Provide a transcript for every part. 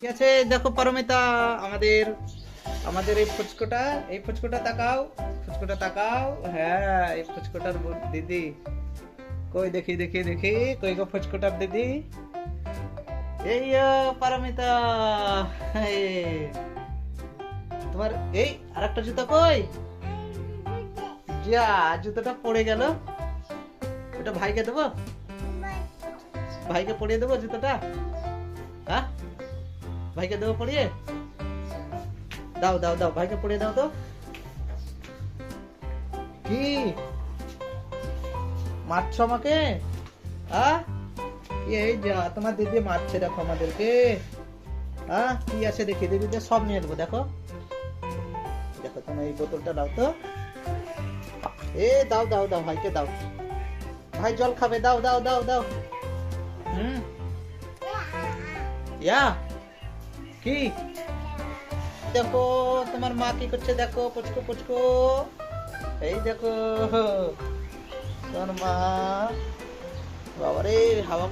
ঠিক আছে, দেখো পারমিতা, আমাদের আমাদের এই ফুচকোটা তাকাও, ফুচকোটা তাকাও। হ্যাঁ, এই ফুচকোটার দিদি কই, দেখি দেখি দেখি, কই গো ফুচকোটার দিদি? এই পারমিতা, এই, তোমার এই আরেকটা জুতা কই? যা, জুতোটা পড়ে গেল, ওটা ভাইকে দেবো, ভাইকে পরিয়ে দেবো জুতোটা। হ্যাঁ, ভাইকে দেবো পরিয়ে। দাও দাও দাও, ভাইকে পরিয়ে দাও তো। কি মারছো আমাকে? এই যা, তোমার দিদি মারছে, দেখো আমাদেরকে। কি আছে দেখি, দিদিদের সব নিয়ে দেবো। দেখো দেখো, তোমার এই বোতলটা দাও তো। দাও দাও দাও, ভাইকে দাও, ভাই জল খাবে, দাও দাও দাও দাও। হুম, ইয়া কি দেখো, তোমার মা কি করছে দেখো, পুচকু পুচকু, এই দেখো তোমার মা। বাবারে, হাওয়া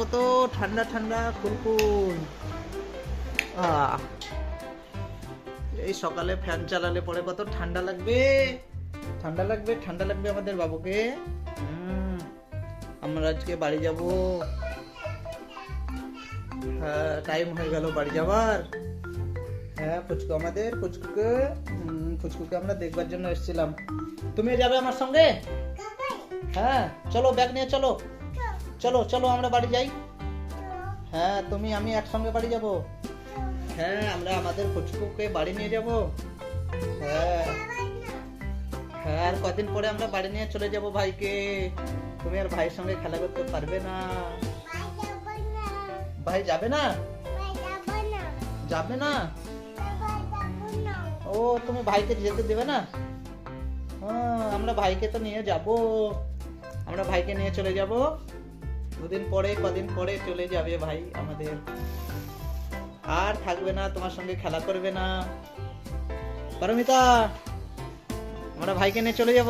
কত ঠান্ডা ঠান্ডা, কুলকুল। আহ, এই সকালে ফ্যান চালালে পরে কত ঠান্ডা লাগবে, ঠান্ডা লাগবে, ঠান্ডা লাগবে আমাদের বাবুকে। আমরা আজকে বাড়ি যাব। হ্যাঁ, টাইম হয়ে গেল বাড়ি যাবার। হ্যাঁ, ফুচকুকে আমরা দেখবার জন্য এসেছিলাম। তুমি যাবে আমার সঙ্গে? হ্যাঁ চলো, ব্যাগ নিয়ে চলো, চলো চলো আমরা বাড়ি যাই। হ্যাঁ, তুমি আমি একসঙ্গে বাড়ি যাব। হ্যাঁ, আমরা আমাদের ফুচকুকে বাড়ি নিয়ে যাব। হ্যাঁ হ্যাঁ, আর কদিন পরে আমরা বাড়ি নিয়ে চলে যাব ভাইকে। তুমি আর ভাইয়ের সঙ্গে খেলা করতে পারবে না। ভাই যাবে না? যাবে না? ও, তুমি ভাইকে যেতে দেবে না? আমরা ভাইকে তো নিয়ে যাব, আমরা ভাইকে নিয়ে চলে যাব। কদিন পরে চলে যাবে ভাই আমাদের, আর থাকবে না, তোমার সঙ্গে খেলা করবে না। পারমিতা, আমরা ভাইকে নিয়ে চলে যাব।